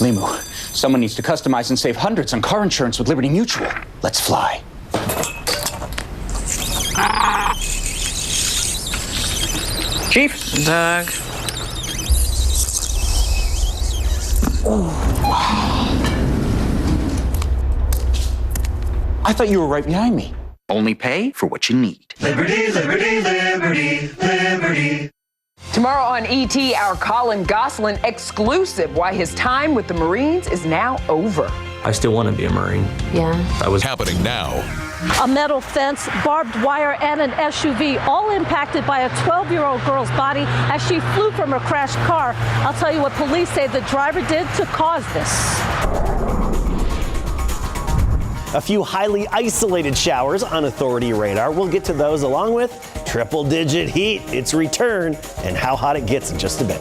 Limu, someone needs to customize and save hundreds on car insurance with Liberty Mutual. Let's fly. Chief? Doug. Wow. I thought you were right behind me. Only pay for what you need. Liberty, liberty, liberty, liberty. Tomorrow on ET, our Colin Gosselin exclusive, why his time with the Marines is now over. I still want to be a Marine. Yeah. That was happening now. A metal fence, barbed wire, and an SUV, all impacted by a 12-year-old girl's body as she flew from her crashed car. I'll tell you what police say the driver did to cause this. A few highly isolated showers on authority radar. We'll get to those along with triple-digit heat, its return, and how hot it gets in just a bit.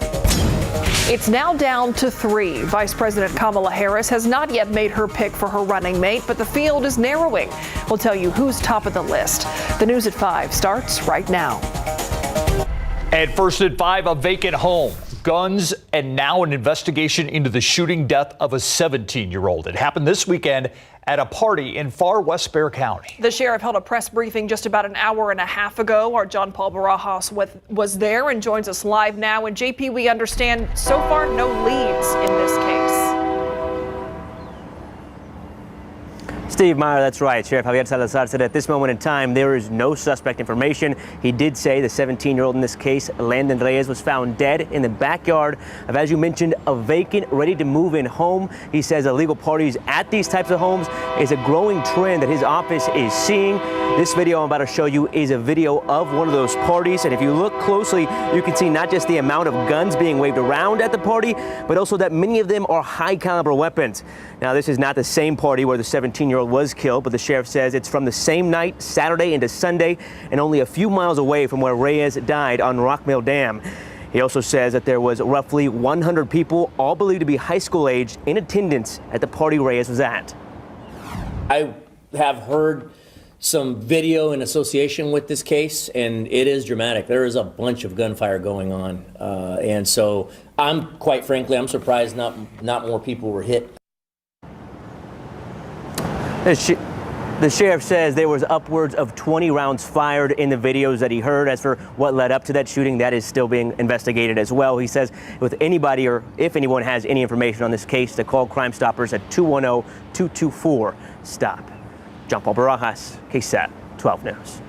It's now down to 3. Vice President Kamala Harris has not yet made her pick for her running mate, but the field is narrowing. We'll tell you who's top of the list. The News at 5 starts right now. At first at 5, a vacant home, guns, and now an investigation into the shooting death of a 17-year-old. It happened this weekend at a party in far West Bexar County. The sheriff held a press briefing just about an hour and a half ago. Our John Paul Barajas was there and joins us live now. And JP, we understand so far no leads in this case. Steve Meyer, that's right. Sheriff Javier Salazar said at this moment in time there is no suspect information. He did say the 17-year-old in this case, Landon Reyes, was found dead in the backyard of, as you mentioned, a vacant, ready-to-move-in home. He says illegal parties at these types of homes is a growing trend that his office is seeing. This video I'm about to show you is a video of one of those parties, and if you look closely, you can see not just the amount of guns being waved around at the party, but also that many of them are high-caliber weapons. Now, this is not the same party where the 17-year-old was killed, but the sheriff says it's from the same night, Saturday into Sunday, and only a few miles away from where Reyes died on Rockmill Dam. He also says that there was roughly 100 people, all believed to be high school aged, in attendance at the party Reyes was at. I have heard some video in association with this case, and it is dramatic. There is a bunch of gunfire going on, and so quite frankly, I'm surprised not more people were hit. The sheriff says there was upwards of 20 rounds fired in the videos that he heard. As for what led up to that shooting, that is still being investigated as well. He says with anybody or if anyone has any information on this case, to call Crime Stoppers at 210-224-STOP. John Paul Barajas, KSAT 12 News.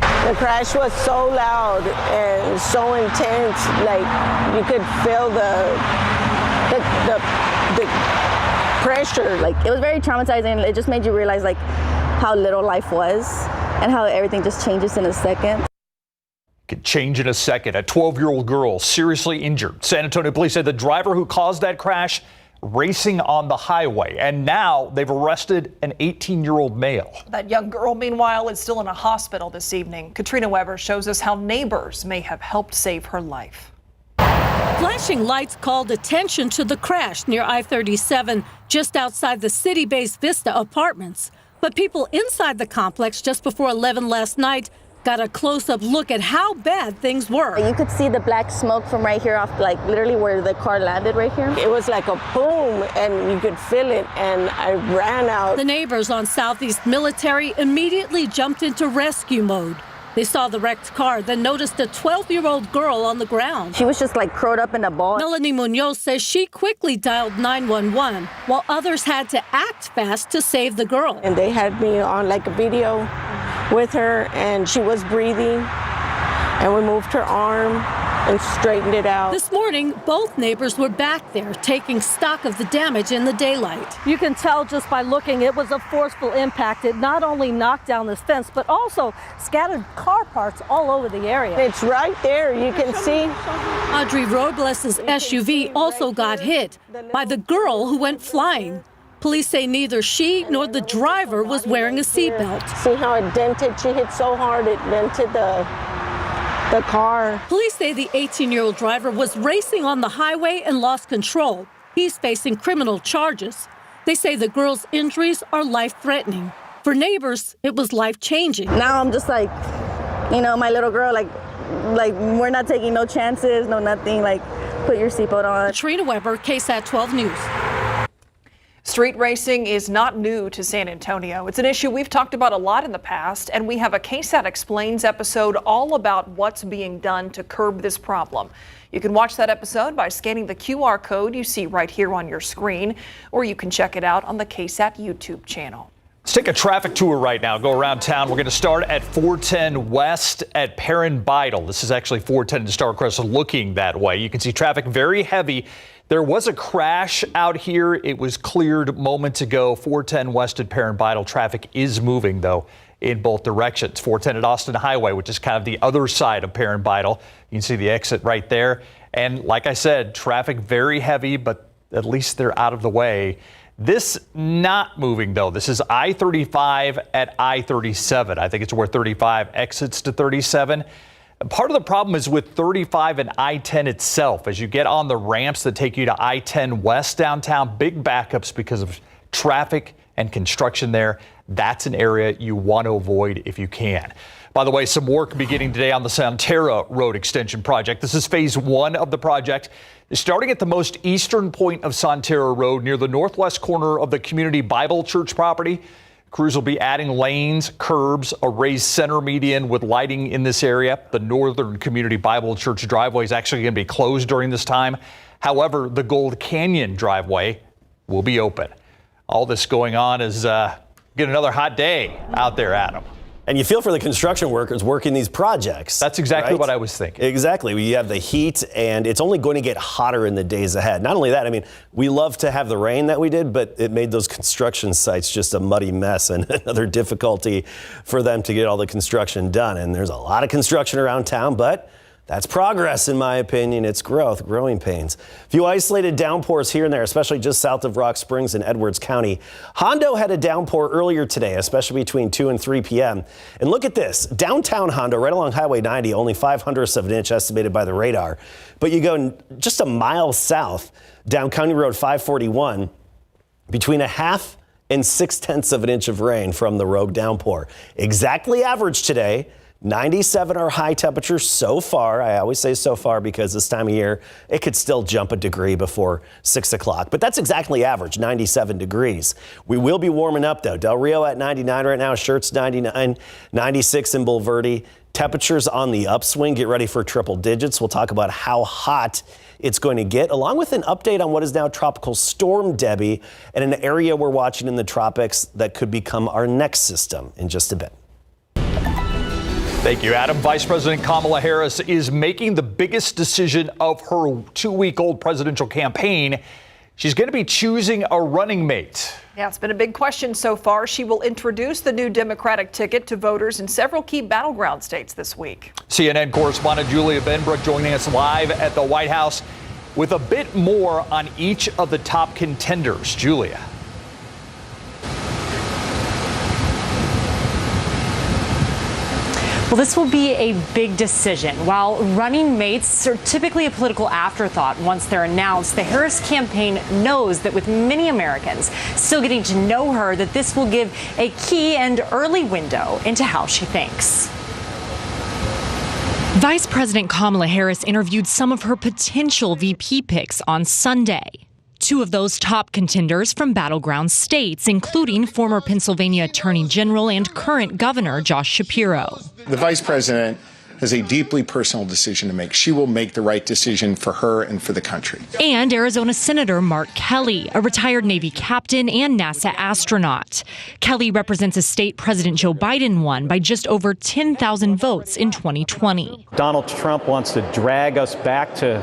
The crash was so loud and so intense, like you could feel the pressure. Like, it was very traumatizing. It just made you realize like how little life was and how everything just changes in a second. Could change in a second. A 12-year-old girl seriously injured. San Antonio police said the driver who caused that crash racing on the highway, and now they've arrested an 18-year-old male. That young girl, meanwhile, is still in a hospital this evening. Katrina Weber shows us how neighbors may have helped save her life. Flashing lights called attention to the crash near I-37, just outside the city-based Vista Apartments. But people inside the complex just before 11 last night got a close-up look at how bad things were. You could see the black smoke from right here off, like literally where the car landed right here. It was like a boom, and you could feel it, and I ran out. The neighbors on Southeast Military immediately jumped into rescue mode. They saw the wrecked car, then noticed a 12-year-old girl on the ground. She was just like curled up in a ball. Melanie Munoz says she quickly dialed 911, while others had to act fast to save the girl. And they had me on like a video with her, and she was breathing, and we moved her arm and straightened it out. This morning, both neighbors were back there taking stock of the damage in the daylight. You can tell just by looking, it was a forceful impact. It not only knocked down this fence, but also scattered car parts all over the area. It's right there, you can see. Audrey Robles' SUV also got hit by the girl who went flying. Police say neither she nor the driver was wearing a seatbelt. See how it dented? She hit so hard it dented the car. Police say the 18-year-old driver was racing on the highway and lost control. He's facing criminal charges. They say the girl's injuries are life-threatening. For neighbors, it was life-changing. Now I'm just like, you know, my little girl, like we're not taking no chances, no nothing. Like, put your seatbelt on. Trina Weber, KSAT 12 News. Street racing is not new to San Antonio. It's an issue we've talked about a lot in the past, and we have a KSAT Explains episode all about what's being done to curb this problem. You can watch that episode by scanning the QR code you see right here on your screen, or you can check it out on the KSAT YouTube channel. Let's take a traffic tour right now. Go around town. We're going to start at 410 West at Perrin Beidel. This is actually 410 in Starcrest looking that way. You can see traffic very heavy. There was a crash out here. It was cleared moments ago. 410 West at Perrin Beidel. Traffic is moving, though, in both directions. 410 at Austin Highway, which is kind of the other side of Perrin Beidel. You can see the exit right there. And like I said, traffic very heavy, but at least they're out of the way. This not moving, though. This is I-35 at I-37. I think it's where 35 exits to 37. Part of the problem is with 35 and I-10 itself. As you get on the ramps that take you to I-10 West downtown, big backups because of traffic and construction there. That's an area you want to avoid if you can. By the way, some work beginning today on the Santera Road Extension project. This is phase 1 of the project. Starting at the most eastern point of Santera Road near the northwest corner of the Community Bible Church property. Crews will be adding lanes, curbs, a raised center median with lighting in this area. The Northern Community Bible Church driveway is actually going to be closed during this time. However, the Gold Canyon driveway will be open. All this going on is get another hot day out there, Adam. And you feel for the construction workers working these projects. That's exactly right? what I was thinking. Exactly. You have the heat, and it's only going to get hotter in the days ahead. Not only that, I mean, we love to have the rain that we did, but it made those construction sites just a muddy mess and another difficulty for them to get all the construction done. And there's a lot of construction around town, but that's progress, in my opinion. It's growth, growing pains. A few isolated downpours here and there, especially just south of Rock Springs in Edwards County. Hondo had a downpour earlier today, especially between 2 and 3 p.m. And look at this. Downtown Hondo, right along Highway 90, only 0.05 of an inch estimated by the radar. But you go just a mile south down County Road 541, between 0.5 and 0.6 of an inch of rain from the rogue downpour. Exactly average today. 97 are high temperatures so far. I always say so far because this time of year, it could still jump a degree before 6 o'clock. But that's exactly average, 97 degrees. We will be warming up, though. Del Rio at 99 right now. Shirts 99, 96 in Bulverde. Temperatures on the upswing. Get ready for triple digits. We'll talk about how hot it's going to get, along with an update on what is now Tropical Storm Debbie and an area we're watching in the tropics that could become our next system in just a bit. Thank you, Adam. Vice President Kamala Harris is making the biggest decision of her 2-week-old presidential campaign. She's going to be choosing a running mate. Yeah, it's been a big question so far. She will introduce the new Democratic ticket to voters in several key battleground states this week. CNN correspondent Julia Benbrook joining us live at the White House with a bit more on each of the top contenders. Julia. Well, this will be a big decision. While running mates are typically a political afterthought once they're announced, the Harris campaign knows that with many Americans still getting to know her, that this will give a key and early window into how she thinks. Vice President Kamala Harris interviewed some of her potential VP picks on Sunday. 2 of those top contenders from battleground states, including former Pennsylvania Attorney General and current Governor Josh Shapiro. The vice president has a deeply personal decision to make. She will make the right decision for her and for the country. And Arizona Senator Mark Kelly, a retired Navy captain and NASA astronaut. Kelly represents a state President Joe Biden won by just over 10,000 votes in 2020. Donald Trump wants to drag us back to,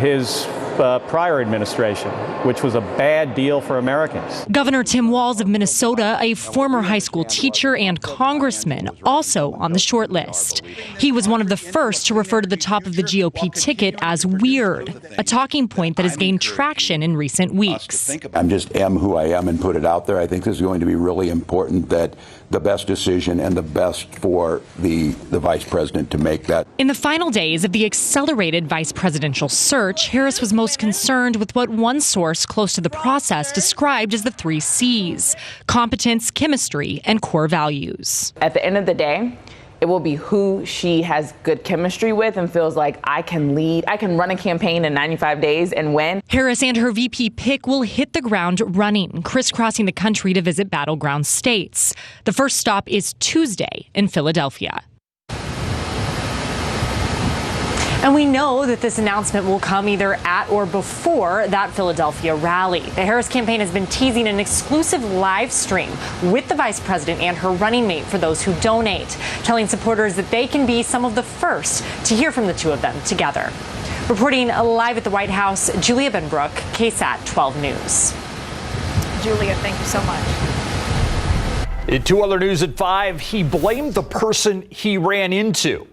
his prior administration, which was a bad deal for Americans. Governor Tim Walz of Minnesota, a former high school teacher and congressman, also on the short list. He was one of the first to refer to the top of the GOP ticket as weird, a talking point that has gained traction in recent weeks. I'm just am who I am and put it out there. I think this is going to be really important that the best decision and the best for the vice president to make that. In the final days of the accelerated vice presidential search, Harris was most concerned with what one source close to the process described as the 3 C's: competence, chemistry, and core values. At the end of the day, It will be who she has good chemistry with and feels like I can lead, I can run a campaign in 95 days and win. Harris and her VP pick will hit the ground running, crisscrossing the country to visit battleground states. The first stop is Tuesday in Philadelphia. And we know that this announcement will come either at or before that Philadelphia rally. The Harris campaign has been teasing an exclusive live stream with the vice president and her running mate for those who donate, telling supporters that they can be some of the first to hear from the two of them together. Reporting live at the White House, Julia Benbrook, KSAT 12 News. Julia, thank you so much. In two other news at 5, he blamed the person he ran into.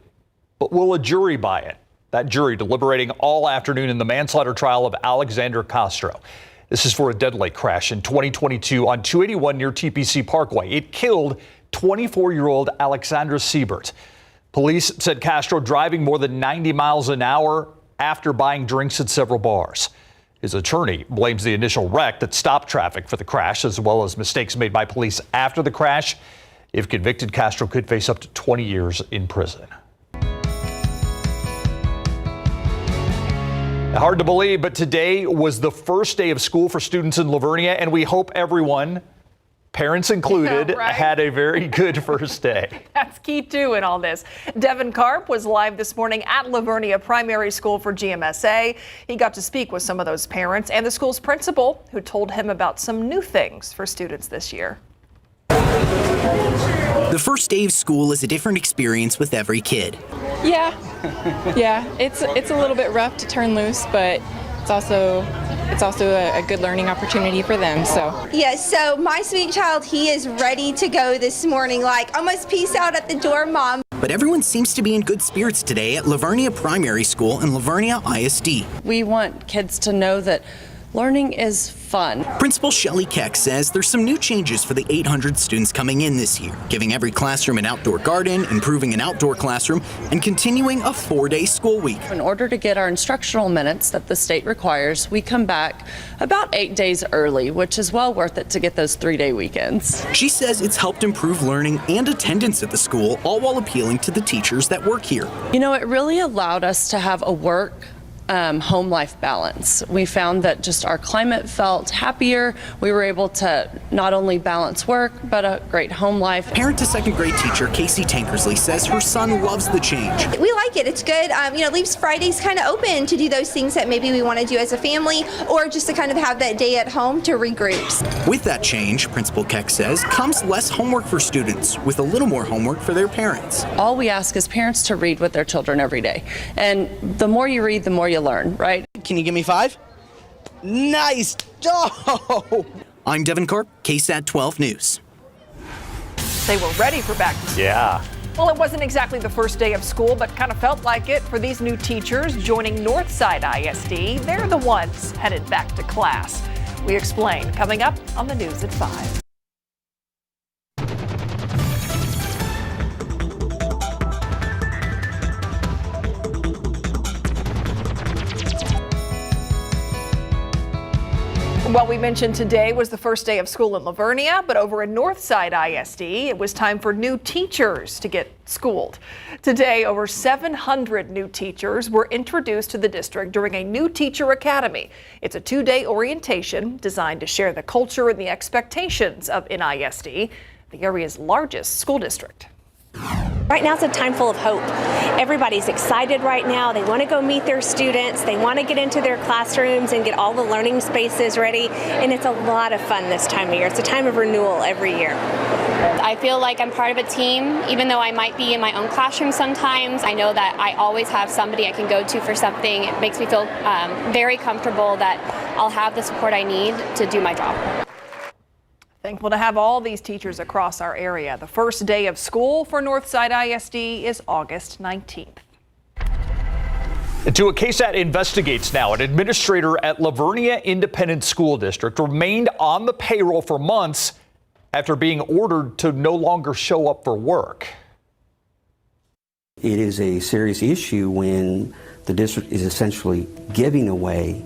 But will a jury buy it? That jury deliberating all afternoon in the manslaughter trial of Alexander Castro. This is for a deadly crash in 2022 on 281 near TPC Parkway. It killed 24-year-old Alexandra Siebert. Police said Castro driving more than 90 miles an hour after buying drinks at several bars. His attorney blames the initial wreck that stopped traffic for the crash, as well as mistakes made by police after the crash. If convicted, Castro could face up to 20 years in prison. Hard to believe, but today was the first day of school for students in Livonia, and we hope everyone, parents included, had a very good first day. That's key, too, in all this. Devin Karp was live this morning at Livonia Primary School for GMSA. He got to speak with some of those parents and the school's principal, who told him about some new things for students this year. The first day of school is a different experience with every kid. Yeah, it's a little bit rough to turn loose, but it's also a good learning opportunity for them. So yeah, so my sweet child, he is ready to go this morning, like almost peace out at the door, Mom. But everyone seems to be in good spirits today at Livonia Primary School and Livonia ISD. We want kids to know that learning is fun. Principal Shelley Keck says there's some new changes for the 800 students coming in this year, giving every classroom an outdoor garden, improving an outdoor classroom, and continuing a 4-day school week. In order to get our instructional minutes that the state requires, we come back about 8 days early, which is well worth it to get those 3-day weekends. She says it's helped improve learning and attendance at the school, all while appealing to the teachers that work here. You know, it really allowed us to have a work home life balance. We found that just our climate felt happier. We were able to not only balance work, but a great home life. Parent to second grade teacher Casey Tankersley says her son loves the change. We like it. It's good. It leaves Fridays kind of open to do those things that maybe we want to do as a family, or just to kind of have that day at home to regroup. With that change, Principal Keck says, comes less homework for students, with a little more homework for their parents. All we ask is parents to read with their children every day. And the more you read, the more you learn, right? Can you give me 5? Nice. Oh! I'm Devin Karp, KSAT 12 News. They were ready for back to school. Yeah. Well, it wasn't exactly the first day of school, but kind of felt like it for these new teachers joining Northside ISD. They're the ones headed back to class. We explain coming up on the news at 5. Well, we mentioned today was the first day of school in Livonia, but over in Northside ISD, it was time for new teachers to get schooled. Today, over 700 new teachers were introduced to the district during a new teacher academy. It's a 2-day orientation designed to share the culture and the expectations of NISD, the area's largest school district. Right now it's a time full of hope. Everybody's excited right now. They want to go meet their students. They want to get into their classrooms and get all the learning spaces ready. And it's a lot of fun this time of year. It's a time of renewal every year. I feel like I'm part of a team, even though I might be in my own classroom sometimes. I know that I always have somebody I can go to for something. It makes me feel very comfortable that I'll have the support I need to do my job. Thankful to have all these teachers across our area. The first day of school for Northside ISD is August 19th. To a KSAT investigates now, an administrator at Livonia Independent School District remained on the payroll for months after being ordered to no longer show up for work. It is a serious issue when the district is essentially giving away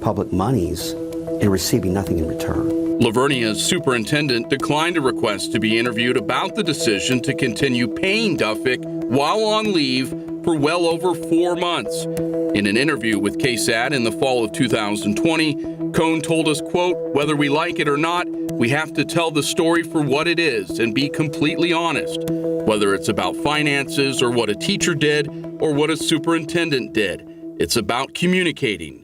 public monies and receiving nothing in return. Lavernia's superintendent declined a request to be interviewed about the decision to continue paying Duffick while on leave for well over 4 months. In an interview with KSAT in the fall of 2020, Cohn told us, quote, "Whether we like it or not, we have to tell the story for what it is and be completely honest, whether it's about finances or what a teacher did or what a superintendent did. It's about communicating."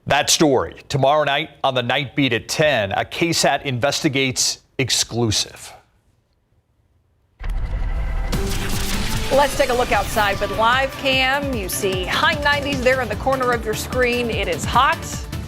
That story tomorrow night on the Night Beat at 10, a KSAT Investigates exclusive. Let's take a look outside with live cam. You see high 90s there in the corner of your screen. It is hot,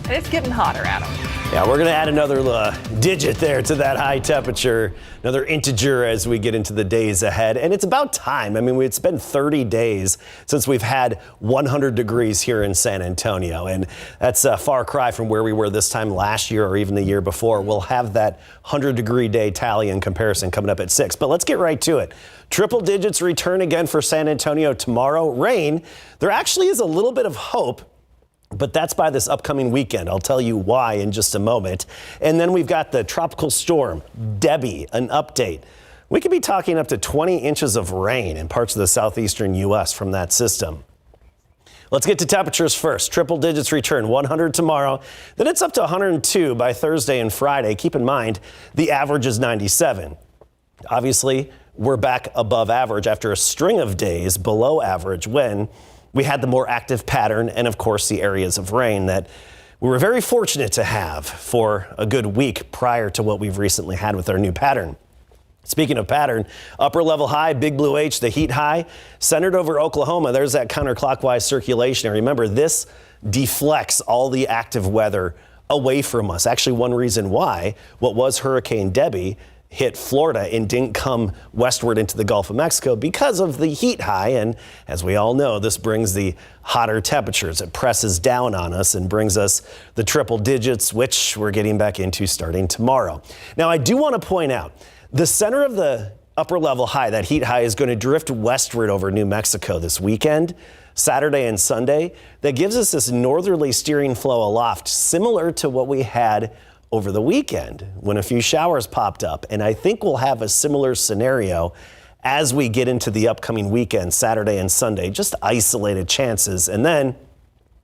and it's getting hotter, Adam. Yeah, we're going to add another digit there to that high temperature, another integer as we get into the days ahead. And it's about time. I mean, it's been 30 days since we've had 100 degrees here in San Antonio. And that's a far cry from where we were this time last year or even the year before. We'll have that 100-degree day tally in comparison coming up at 6. But let's get right to it. Triple digits return again for San Antonio tomorrow. Rain, there actually is a little bit of hope, but that's by this upcoming weekend. I'll tell you why in just a moment. And then we've got the tropical storm, Debbie, an update. We could be talking up to 20 inches of rain in parts of the southeastern U.S. from that system. Let's get to temperatures first. Triple digits return, 100 tomorrow. Then it's up to 102 by Thursday and Friday. Keep in mind, the average is 97. Obviously, we're back above average after a string of days below average when we had the more active pattern and, of course, the areas of rain that we were very fortunate to have for a good week prior to what we've recently had with our new pattern. Speaking of pattern, upper level high, Big Blue H, the heat high, centered over Oklahoma. There's that counterclockwise circulation. And remember, this deflects all the active weather away from us. Actually, one reason why what was Hurricane Debbie hit Florida and didn't come westward into the Gulf of Mexico because of the heat high. And as we all know, this brings the hotter temperatures. It presses down on us and brings us the triple digits, which we're getting back into starting tomorrow. Now, I do want to point out the center of the upper level high, that heat high, is going to drift westward over New Mexico this weekend, Saturday and Sunday. That gives us this northerly steering flow aloft, similar to what we had over the weekend when a few showers popped up. And I think we'll have a similar scenario as we get into the upcoming weekend, Saturday and Sunday, just isolated chances. And then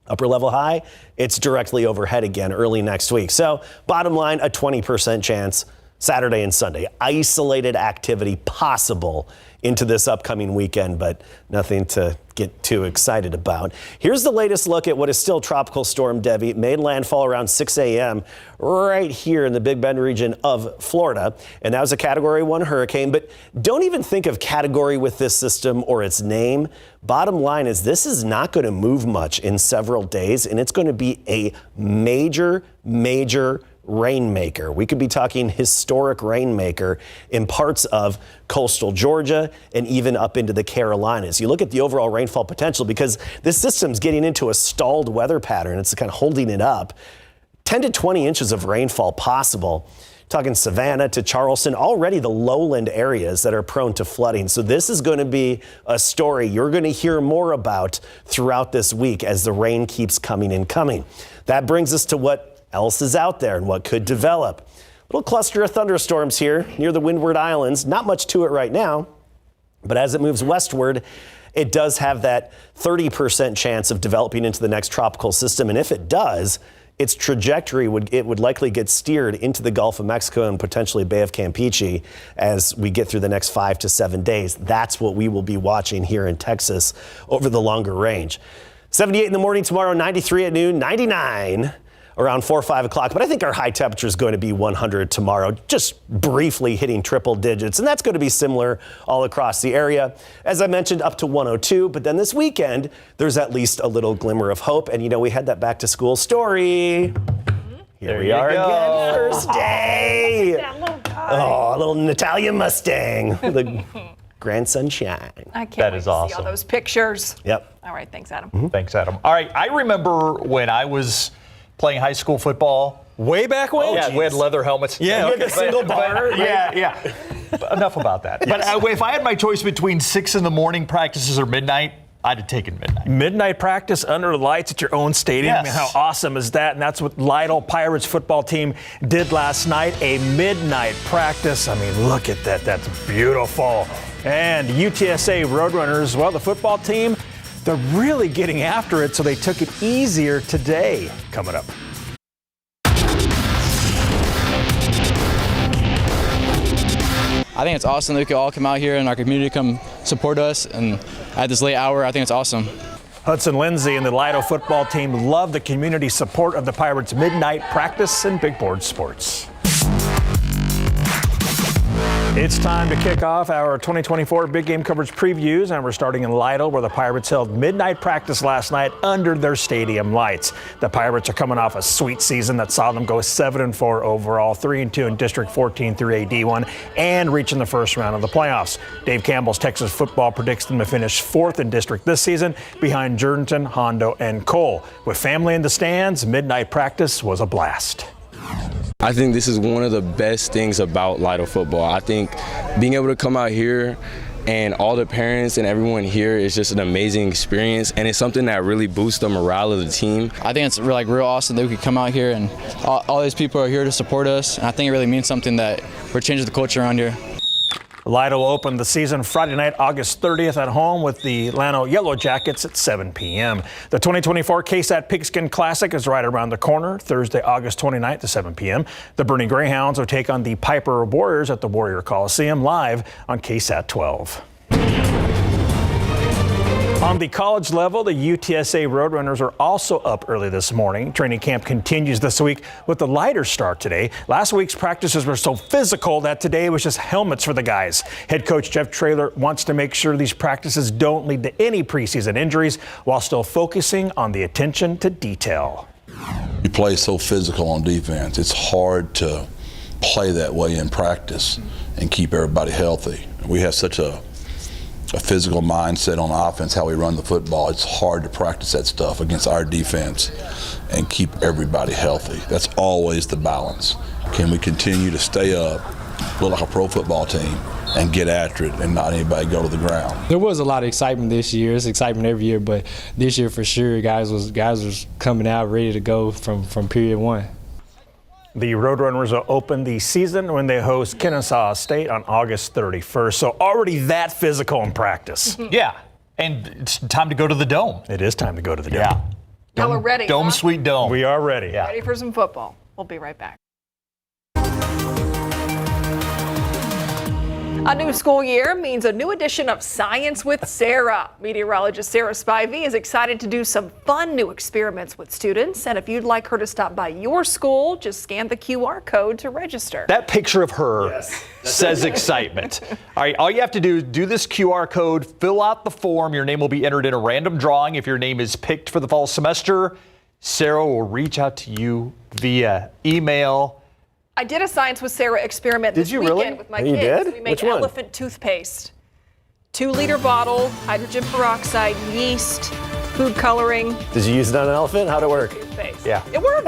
upper level high, it's directly overhead again early next week. So bottom line, a 20% chance Saturday and Sunday. Isolated activity possible into this upcoming weekend, but nothing to get too excited about. Here's the latest look at what is still Tropical Storm Debbie. Made landfall around 6 a.m. right here in the Big Bend region of Florida. And that was a Category 1 hurricane. But don't even think of category with this system or its name. Bottom line is this is not going to move much in several days, and it's going to be a major rainmaker. We could be talking historic rainmaker in parts of coastal Georgia and even up into the Carolinas. You look at the overall rainfall potential because this system's getting into a stalled weather pattern. It's kind of holding it up. 10 to 20 inches of rainfall possible. Talking Savannah to Charleston, already the lowland areas that are prone to flooding. So this is going to be a story you're going to hear more about throughout this week as the rain keeps coming and coming. That brings us to what else is out there and what could develop. Little cluster of thunderstorms here near the Windward Islands. Not much to it right now, but as it moves westward, it does have that 30% chance of developing into the next tropical system. And if it does, its trajectory would likely get steered into the Gulf of Mexico and potentially Bay of Campeche as we get through the next 5 to 7 days. That's what we will be watching here in Texas over the longer range. 78 in the morning tomorrow, 93 at noon, 99 around 4 or 5 o'clock. But I think our high temperature is going to be 100 tomorrow, just briefly hitting triple digits. And that's going to be similar all across the area. As I mentioned, up to 102. But then this weekend, there's at least a little glimmer of hope. And, you know, we had that back to school story. Here we are again, first day. Oh, a little Natalia Mustang. The Grand Sunshine. I can't wait to see all those pictures. Yep. All right, thanks, Adam. Thanks, Adam. All right, I remember when I was playing high school football. Way back when? Yeah, we had leather helmets. Yeah, okay. the single bar. Yeah. Enough about that. Yes. But if I had my choice between 6 in the morning practices or midnight, I'd have taken midnight. Midnight practice under the lights at your own stadium. Yes. I mean, how awesome is that? And that's what Lytle Pirates football team did last night, a midnight practice. I mean, look at that. That's beautiful. And UTSA Roadrunners, well, the football team, they're really getting after it, so they took it easier today. Coming up. I think it's awesome that we could all come out here and our community come support us, and at this late hour, I think it's awesome. Hudson Lindsay and the Lytle football team love the community support of the Pirates' midnight practice in big board sports. It's time to kick off our 2024 Big Game Coverage previews, and we're starting in Lytle, where the Pirates held midnight practice last night under their stadium lights. The Pirates are coming off a sweet season that saw them go 7-4 overall, 3-2 in District 14 through AD1, and reaching the first round of the playoffs. Dave Campbell's Texas Football predicts them to finish 4th in district this season, behind Jourdanton, Hondo, and Cole. With family in the stands, midnight practice was a blast. I think this is one of the best things about Lytle football. I think being able to come out here and all the parents and everyone here is just an amazing experience, and it's something that really boosts the morale of the team. I think it's like real awesome that we could come out here and all these people are here to support us, and I think it really means something that we're changing the culture around here. Lytle opened the season Friday night, August 30th at home with the Llano Yellow Jackets at 7 p.m. The 2024 KSAT Pigskin Classic is right around the corner, Thursday, August 29th at 7 p.m. The Bernie Greyhounds will take on the Piper Warriors at the Warrior Coliseum, live on KSAT 12. On the college level, the UTSA Roadrunners are also up early this morning. Training camp continues this week with a lighter start today. Last week's practices were so physical that today was just helmets for the guys. Head coach Jeff Traylor wants to make sure these practices don't lead to any preseason injuries while still focusing on the attention to detail. You play so physical on defense. It's hard to play that way in practice and keep everybody healthy. We have such a physical mindset on offense, how we run the football. It's hard to practice that stuff against our defense and keep everybody healthy. That's always the balance. Can we continue to stay up, look like a pro football team, and get after it and not anybody go to the ground? There was a lot of excitement this year. It's excitement every year, but this year for sure, guys was coming out ready to go from period one. The Roadrunners will open the season when they host Kennesaw State on August 31st. So already that physical in practice. Yeah, and it's time to go to the Dome. It is time to go to the Dome. Yeah. Y'all are ready, Dome, huh? sweet Dome. We are ready. Yeah. Ready for some football. We'll be right back. A new school year means a new edition of Science with Sarah. Meteorologist Sarah Spivey is excited to do some fun new experiments with students. And if you'd like her to stop by your school, just scan the QR code to register. That picture of her says excitement. All right, all you have to do is do this QR code, fill out the form. Your name will be entered in a random drawing. If your name is picked for the fall semester, Sarah will reach out to you via email. I did a Science with Sarah experiment this Did you weekend really? with my You kids. did? We made Which one? elephant toothpaste. 2-liter bottle, hydrogen peroxide, yeast, food coloring. Did you use it on an elephant? How'd it work? Toothpaste. Yeah. It worked.